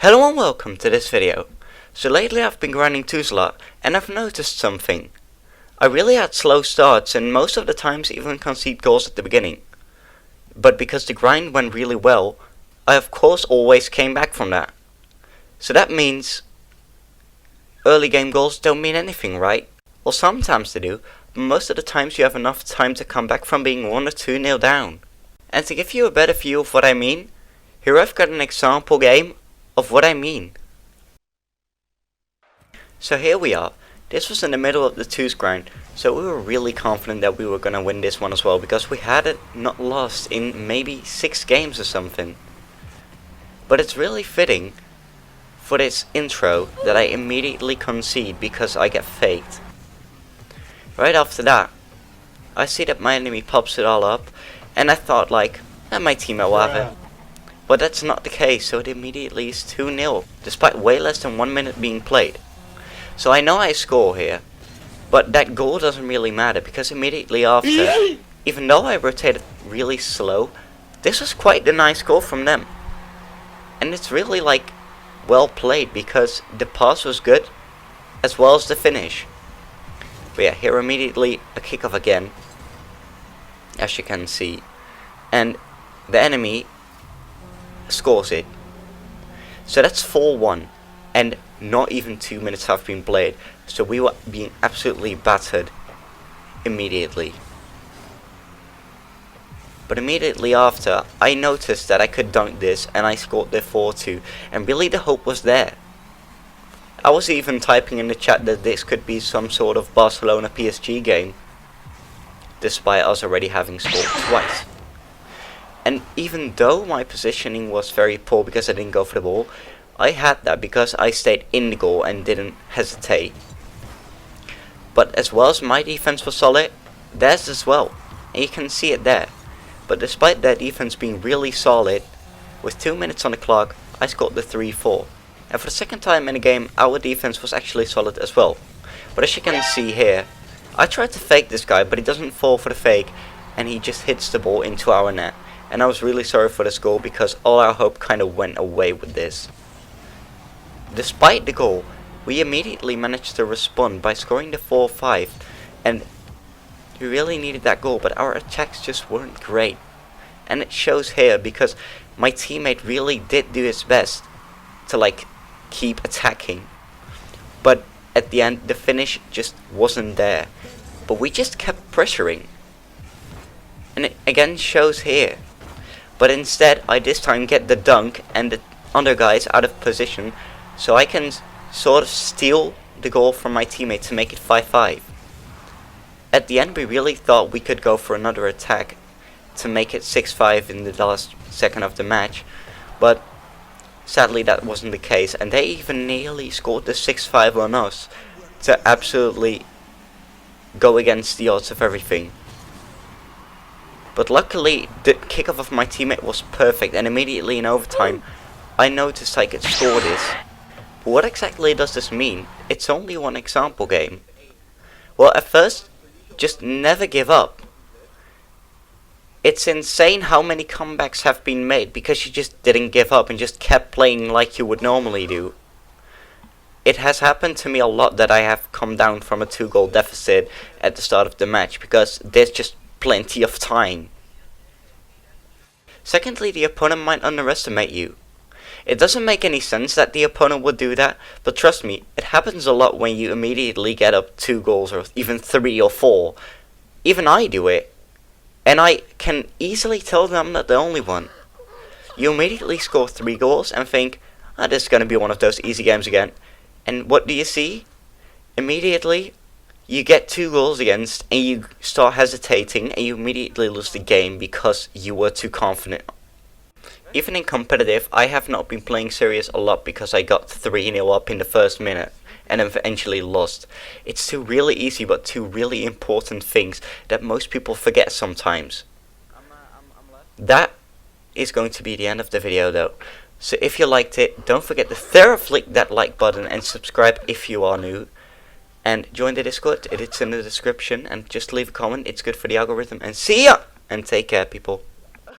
Hello and welcome to this video. So lately I've been grinding 2s a lot, and I've noticed something. I really had slow starts and most of the times even concede goals at the beginning. But because the grind went really well, I of course always came back from that. So that means early game goals don't mean anything, right? Well, sometimes they do, but most of the times you have enough time to come back from being 1 or 2-0 down. And to give you a better view of what I mean, here I've got an example game of what I mean. So here we are. This was in the middle of the 2s grind, so we were really confident that we were gonna win this one as well, because we had it not lost in maybe 6 games or something. But it's really fitting for this intro that I immediately concede because I get faked. Right after that, I see that my enemy pops it all up, and I thought like, my teammate will have it. But that's not the case, so it immediately is 2-0, despite way less than 1 minute being played. So I know I score here, but that goal doesn't really matter, because immediately after, even though I rotated really slow, this was quite a nice goal from them. And it's really like, well played, because the pass was good, as well as the finish. But yeah, here immediately a kickoff again, as you can see, and the enemy scores it. So that's 4-1, and not even 2 minutes have been played, so we were being absolutely battered immediately. But immediately after, I noticed that I could dunk this, and I scored the 4-2, and really the hope was there. I was even typing in the chat that this could be some sort of Barcelona PSG game, despite us already having scored twice. And even though my positioning was very poor because I didn't go for the ball, I had that because I stayed in the goal and didn't hesitate. But as well as my defense was solid, theirs as well, and you can see it there. But despite their defense being really solid, with 2 minutes on the clock, I scored the 3-4. And for the second time in the game, our defense was actually solid as well. But as you can see here, I tried to fake this guy, but he doesn't fall for the fake, and he just hits the ball into our net. And I was really sorry for this goal, because all our hope kind of went away with this. Despite the goal, we immediately managed to respond by scoring the 4-5, and we really needed that goal, but our attacks just weren't great. And it shows here, because my teammate really did do his best to like keep attacking, but at the end the finish just wasn't there. But we just kept pressuring, and it again shows here. But instead, I this time get the dunk and the other guys out of position, so I can sort of steal the goal from my teammate to make it 5-5. At the end, we really thought we could go for another attack to make it 6-5 in the last second of the match, but sadly that wasn't the case, and they even nearly scored the 6-5 on us to absolutely go against the odds of everything. But luckily, the kickoff of my teammate was perfect, and immediately in overtime, I noticed I could score this. But what exactly does this mean? It's only one example game. Well, at first, just never give up. It's insane how many comebacks have been made because you just didn't give up and just kept playing like you would normally do. It has happened to me a lot that I have come down from a 2-goal deficit at the start of the match, because there's just plenty of time. Secondly, the opponent might underestimate you. It doesn't make any sense that the opponent would do that, but trust me, it happens a lot when you immediately get up 2 goals or even 3 or 4. Even I do it, and I can easily tell them I'm not the only one. You immediately score 3 goals and think, this is going to be one of those easy games again. And what do you see? Immediately, you get 2 goals against, and you start hesitating, and you immediately lose the game because you were too confident. Even in competitive, I have not been playing serious a lot because I got 3-0 up in the first minute, and eventually lost. It's 2 really easy but 2 really important things that most people forget sometimes. That is going to be the end of the video though. So if you liked it, don't forget to flick that like button and subscribe if you are new. And join the Discord, it's in the description, and just leave a comment, it's good for the algorithm. And see ya! And take care, people.